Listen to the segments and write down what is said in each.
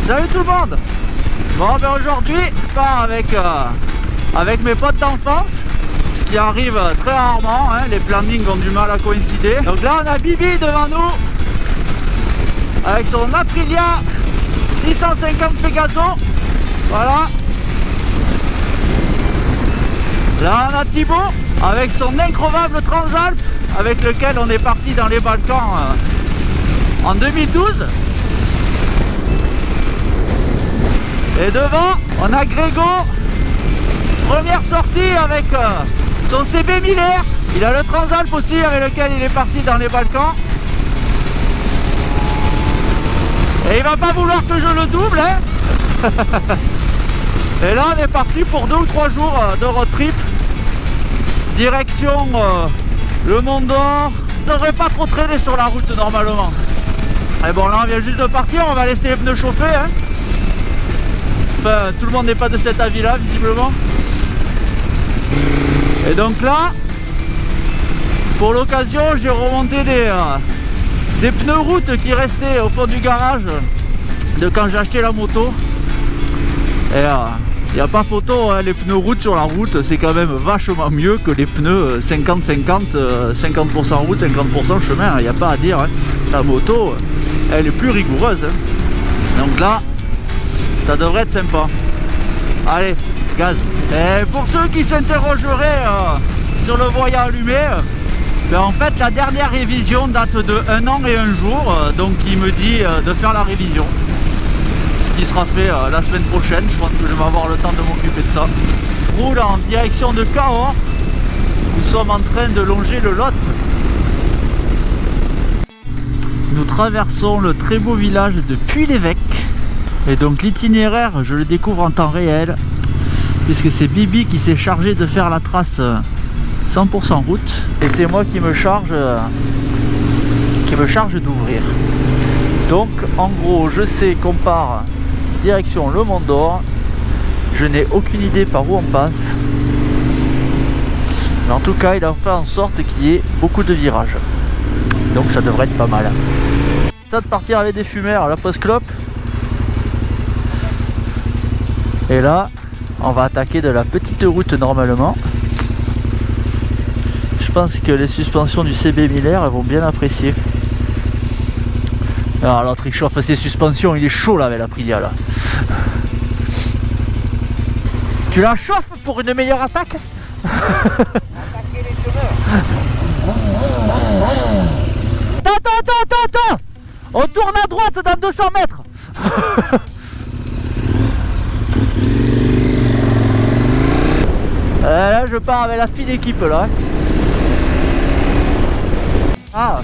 Salut tout le monde. Bon ben aujourd'hui je pars avec mes potes d'enfance, ce qui arrive très rarement, hein. Les plannings ont du mal à coïncider. Donc là on a Bibi devant nous avec son Aprilia 650 Pegaso, voilà. Là on a Thibaut avec son increvable Transalp avec lequel on est parti dans les Balkans en 2012. Et devant, on a Grégo, première sortie avec son CB 1000R. Il a le Transalp aussi avec lequel il est parti dans les Balkans. Et il va pas vouloir que je le double, hein. Et là, on est parti pour 2 ou 3 jours de road trip. Direction le Mont d'Or. On ne devrait pas trop traîner sur la route normalement. Et bon, là, on vient juste de partir, on va laisser les pneus chauffer, hein. Enfin, tout le monde n'est pas de cet avis-là, visiblement. Et donc là, pour l'occasion, j'ai remonté des pneus route qui restaient au fond du garage de quand j'ai acheté la moto. Et il n'y a pas photo, hein, les pneus route sur la route, c'est quand même vachement mieux que les pneus 50-50, 50% route, 50% chemin. Il n'y a pas à dire, hein. La moto, elle est plus rigoureuse, hein. Donc là, ça devrait être sympa. Allez, gaz. Et pour ceux qui s'interrogeraient sur le voyant allumé, ben en fait la dernière révision date de 1 an et 1 jour, donc il me dit de faire la révision. Ce qui sera fait la semaine prochaine, je pense que je vais avoir le temps de m'occuper de ça. Roule en direction de Cahors. Nous sommes en train de longer le Lot. Nous traversons le très beau village de Puy-l'Évêque. Et donc l'itinéraire, je le découvre en temps réel, puisque c'est Bibi qui s'est chargé de faire la trace 100% route, et c'est moi qui me charge d'ouvrir. Donc en gros, je sais qu'on part direction le Mont d'Or. Je n'ai aucune idée par où on passe, mais en tout cas il a fait en sorte qu'il y ait beaucoup de virages, donc ça devrait être pas mal. Ça de partir avec des fumeurs à la post-clope. Et là, on va attaquer de la petite route normalement. Je pense que les suspensions du CB 1000R elles vont bien apprécier. Alors l'autre il chauffe ses suspensions, il est chaud là avec l'Aprilia là. Tu la chauffes pour une meilleure attaque? Attaquer les chemins. Attends. On tourne à droite dans 200 mètres. Là je pars avec la fine équipe là. Ah,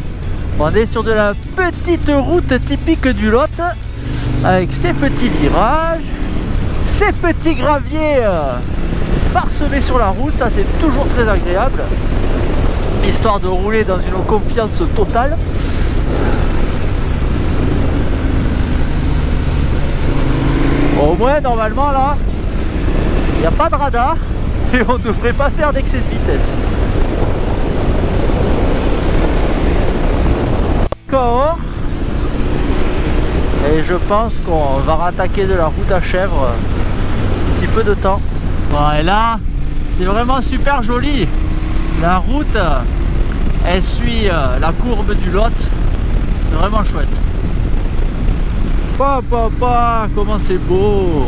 on est sur de la petite route typique du Lot, avec ses petits virages, ces petits graviers parsemés sur la route. Ça c'est toujours très agréable, histoire de rouler dans une confiance totale. Au moins normalement là, il n'y a pas de radar. Et on ne devrait pas faire d'excès de vitesse. Cahors. Et je pense qu'on va rattaquer de la route à chèvre d'ici peu de temps. Bon, et là, c'est vraiment super joli. La route, elle suit la courbe du Lot. C'est vraiment chouette. Papa, comment c'est beau!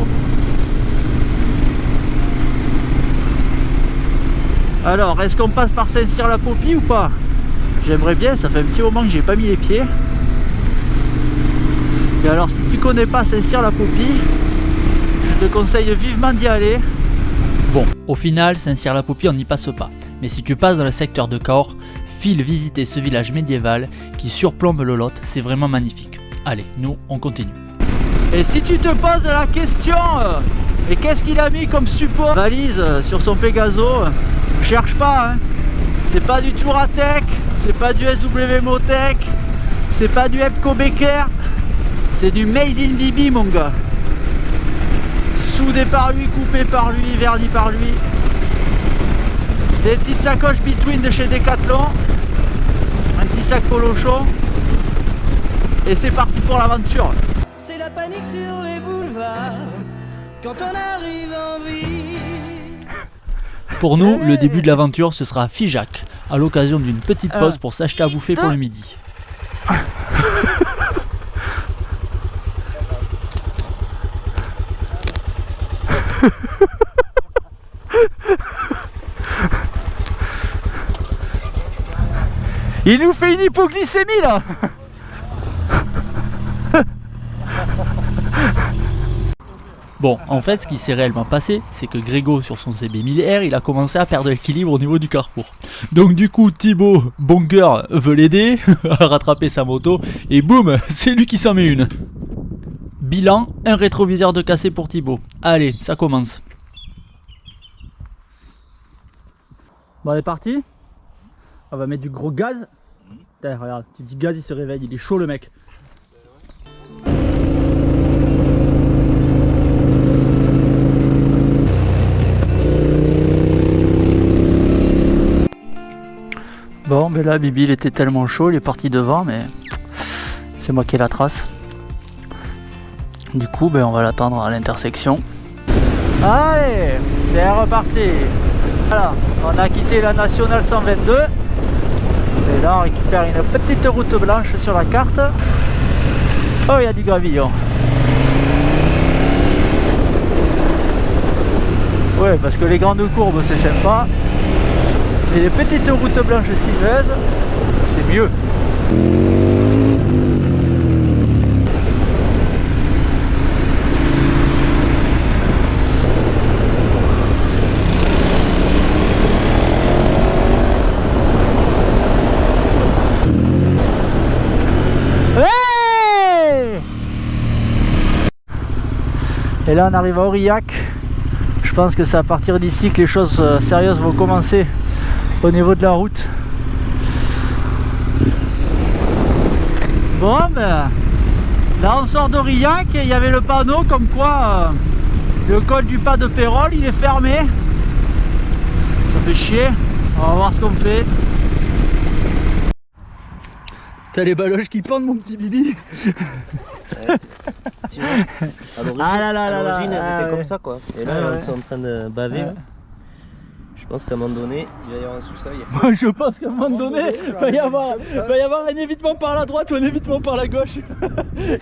Alors, est-ce qu'on passe par Saint-Cyr-la-Popie ou pas? J'aimerais bien, ça fait un petit moment que j'ai pas mis les pieds. Et alors, si tu connais pas Saint-Cyr-la-Popie, je te conseille vivement d'y aller. Bon, au final, Saint-Cyr-la-Popie, on n'y passe pas. Mais si tu passes dans le secteur de Cahors, file visiter ce village médiéval qui surplombe le Lot, c'est vraiment magnifique. Allez, nous, on continue. Et si tu te poses la question, et qu'est-ce qu'il a mis comme support valise sur son Pegaso? Cherche pas, hein. C'est pas du Touratech, c'est pas du SW Motec, c'est pas du Epco Becker, c'est du Made in Bibi mon gars. Soudé par lui, coupé par lui, verni par lui. Des petites sacoches Between de chez Decathlon, un petit sac polochon, et c'est parti pour l'aventure. c'est la panique sur les boulevards quand on arrive en ville. Pour nous, le début de l'aventure, ce sera Figeac, à l'occasion d'une petite pause pour s'acheter à bouffer pour le midi. Il nous fait une hypoglycémie là. Bon, en fait, ce qui s'est réellement passé, c'est que Grégo, sur son CB1000R, il a commencé à perdre l'équilibre au niveau du carrefour. Donc du coup, Thibaut, bon cœur, veut l'aider à rattraper sa moto, et boum, c'est lui qui s'en met une. Bilan, un rétroviseur de cassé pour Thibaut. Allez, ça commence. Bon, on est parti. On va mettre du gros gaz. Putain, regarde, tu dis gaz, il se réveille, il est chaud le mec. Bon, ben là, Bibi, il était tellement chaud, il est parti devant, mais c'est moi qui ai la trace. Du coup, ben, on va l'attendre à l'intersection. Allez, c'est reparti. Voilà, on a quitté la nationale 122. Et là, on récupère une petite route blanche sur la carte. Oh, il y a du gravillon. Ouais, parce que les grandes courbes, c'est sympa. Et les petites routes blanches sinueuses, c'est mieux. Hey! Et là on arrive à Aurillac. Je pense que c'est à partir d'ici que les choses sérieuses vont commencer au niveau de la route. Bon ben là on sort d'Aurillac et il y avait le panneau comme quoi le col du Pas de Pérol il est fermé. Ça fait chier. On va voir ce qu'on fait. T'as les baloches qui pendent mon petit Bibi. Ouais, tu vois, à l'origine, elles étaient comme ça quoi. Et là, elles sont en train de baver. Je pense qu'à un moment donné, il va y avoir un sous-seuil. Moi, je pense qu'à un moment donné, il va y avoir un évitement par la droite ou un évitement par la gauche.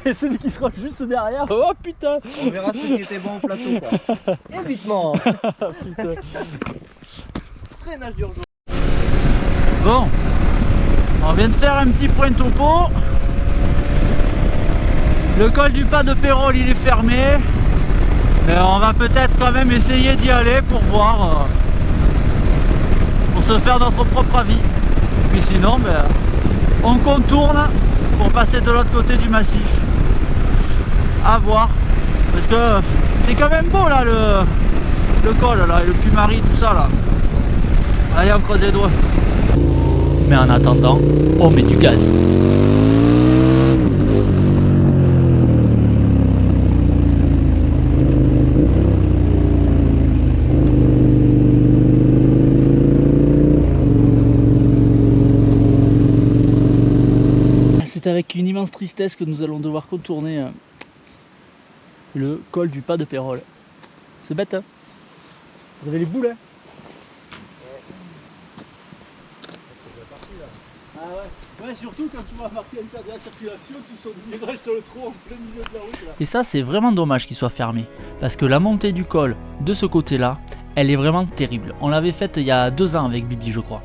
Et celui qui sera juste derrière, oh putain! On verra ceux qui étaient bons au plateau quoi. Évitement. Putain. Freinage d'urgence. Bon, on vient de faire un petit point topo. Le col du Pas de Pérol il est fermé. Mais on va peut-être quand même essayer d'y aller pour voir. Pour se faire notre propre avis. Et puis sinon, ben, on contourne pour passer de l'autre côté du massif. À voir. Parce que c'est quand même beau là le col là, et le Puy-Marie, tout ça là. Allez, on creuse les doigts. Mais en attendant, on met du gaz. C'est avec une immense tristesse que nous allons devoir contourner le col du Pas de Pérol. C'est bête, hein? Vous avez les boules, hein? Ah ouais. Ouais, surtout quand tu vas marquer un tas de la circulation, tu sors du virage dans le trou en plein milieu de la route là. Et ça, c'est vraiment dommage qu'il soit fermé, parce que la montée du col de ce côté-là, elle est vraiment terrible. On l'avait faite il y a 2 ans avec Bibi, je crois.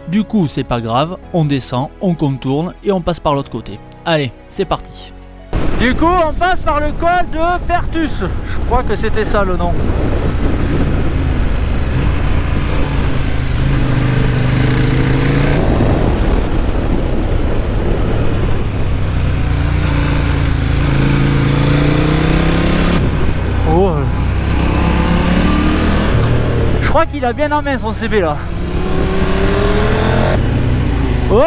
Du coup, c'est pas grave, on descend, on contourne et on passe par l'autre côté. Allez, c'est parti. Du coup, on passe par le col de Pertus. Je crois que c'était ça le nom. Oh. Je crois qu'il a bien en main son CB là. Ouais.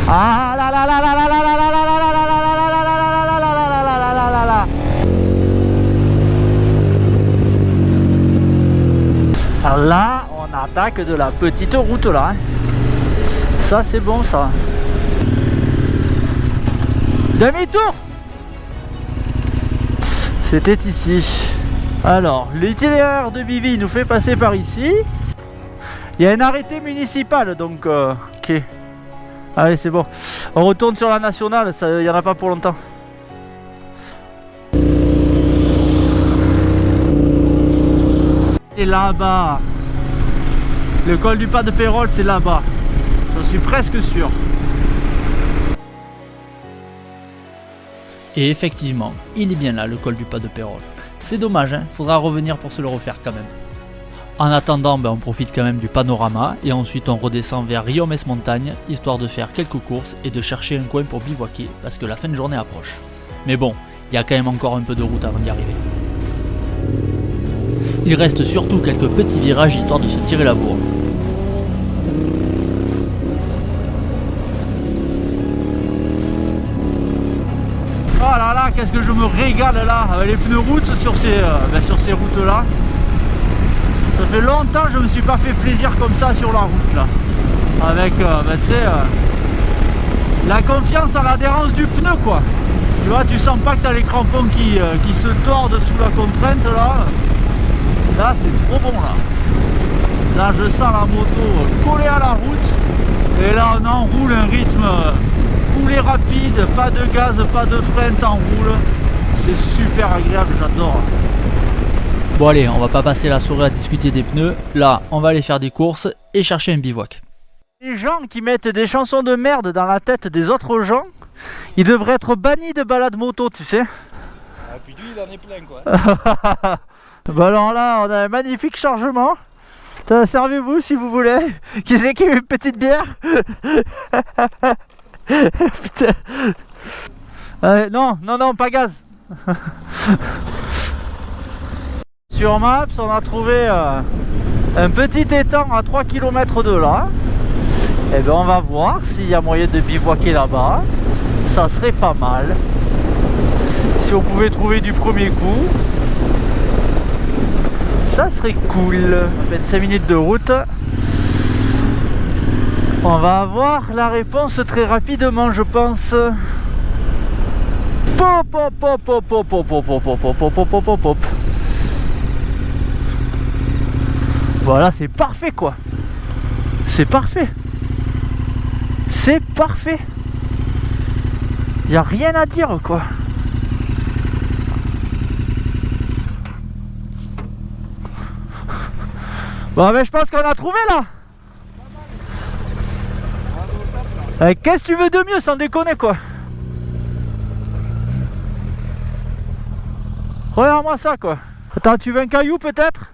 Ah la la la la la la la la la la la la la la. Alors là, on attaque de la petite route là. Ça c'est bon ça. Demi-tour. C'était ici. Alors, l'itinéraire de Bibi nous fait passer par ici. Il y a un arrêté municipal, donc ok. Allez, c'est bon. On retourne sur la nationale, il n'y en a pas pour longtemps. Et là-bas. Le col du Pas de Pérol, c'est là-bas. J'en suis presque sûr. Et effectivement, il est bien là, le col du Pas de Pérol. C'est dommage, hein, faudra revenir pour se le refaire quand même. En attendant, on profite quand même du panorama et ensuite on redescend vers Riomès-Montagne, histoire de faire quelques courses et de chercher un coin pour bivouaquer parce que la fin de journée approche. Mais bon, il y a quand même encore un peu de route avant d'y arriver. Il reste surtout quelques petits virages histoire de se tirer la bourre. Oh là là, qu'est-ce que je me régale là avec les pneus route sur ces routes là. Ça fait longtemps que je me suis pas fait plaisir comme ça sur la route là. Avec tu sais, la confiance à l'adhérence du pneu quoi. Tu vois, tu sens pas que tu as les crampons qui se tordent sous la contrainte là. Là c'est trop bon là. Là je sens la moto collée à la route. Et là on enroule un rythme coulé rapide, pas de gaz, pas de frein, t'enroules. C'est super agréable, j'adore. Bon allez, on va pas passer la soirée à discuter des pneus. Là, on va aller faire des courses et chercher un bivouac. Les gens qui mettent des chansons de merde dans la tête des autres gens, ils devraient être bannis de balade moto, tu sais. Ah, puis lui, il en est plein, quoi. Bah alors là, on a un magnifique chargement. Servez-vous si vous voulez. Qui c'est qui veut une petite bière? Putain. Non, pas gaz. Sur Maps, on a trouvé un petit étang à 3 km de là. Et bien on va voir s'il y a moyen de bivouaquer là-bas. Ça serait pas mal. Si on pouvait trouver du premier coup, ça serait cool. 25 minutes de route. On va avoir la réponse très rapidement, je pense. Pop, pop, pop, pop, pop, pop, pop, pop, pop, pop, pop, pop, pop. Voilà, c'est parfait quoi. C'est parfait. C'est parfait. Il n'y a rien à dire quoi. Bon mais je pense qu'on a trouvé là. Qu'est-ce que tu veux de mieux sans déconner quoi. Regarde-moi ça quoi. Attends, tu veux un caillou peut-être?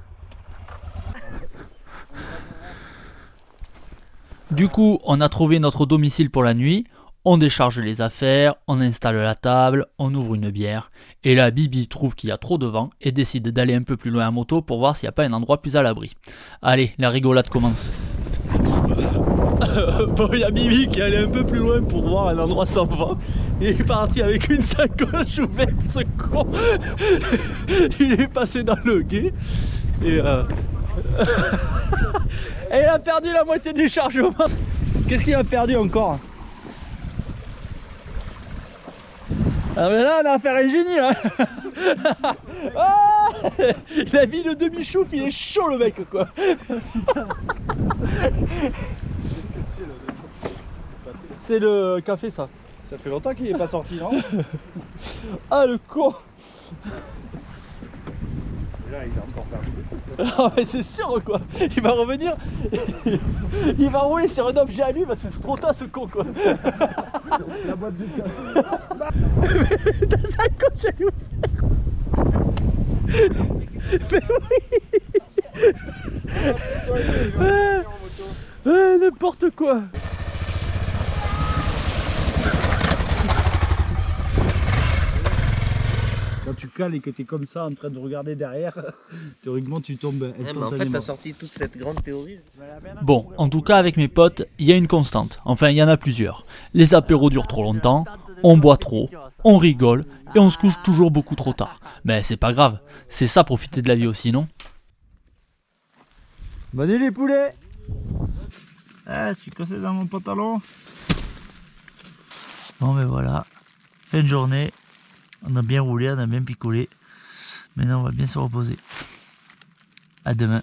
Du coup, on a trouvé notre domicile pour la nuit. On décharge les affaires, on installe la table, on ouvre une bière. Et là, Bibi trouve qu'il y a trop de vent et décide d'aller un peu plus loin à moto pour voir s'il n'y a pas un endroit plus à l'abri. Allez, la rigolade commence. Bon, il y a Bibi qui est allé un peu plus loin pour voir un endroit sans vent. Il est parti avec une sacoche ouverte, ce con. Il est passé dans le gué. Et et il a perdu la moitié du chargement. Qu'est-ce qu'il a perdu encore? Ah mais là on a affaire à un génie là. Oh, il a mis le demi-chouf, il est chaud le mec quoi. Qu'est-ce que c'est là? C'est le café ça. Ça fait longtemps qu'il n'est pas sorti, non? Ah le con. Là il a encore perdu. Ah mais c'est sûr quoi. Il va revenir. Il va rouler sur un objet à lui parce que c'est trop tard ce con quoi. La boîte de café. Ta sacoche elle est ouverte. Mais oui. N'importe quoi. Quand tu cales et que tu es comme ça en train de regarder derrière, théoriquement tu tombes instantanément. Mais en fait t'as sorti toute cette grande théorie. Bon, en tout cas avec mes potes, il y a une constante. Enfin, il y en a plusieurs. Les apéros durent trop longtemps, on boit trop, on rigole et on se couche toujours beaucoup trop tard. Mais c'est pas grave, c'est ça profiter de la vie aussi, non? Bonne nuit les poulets. Ah, je suis cassé dans mon pantalon. Bon ben voilà, fin de journée, on a bien roulé, on a bien picolé. Maintenant on va bien se reposer. À demain.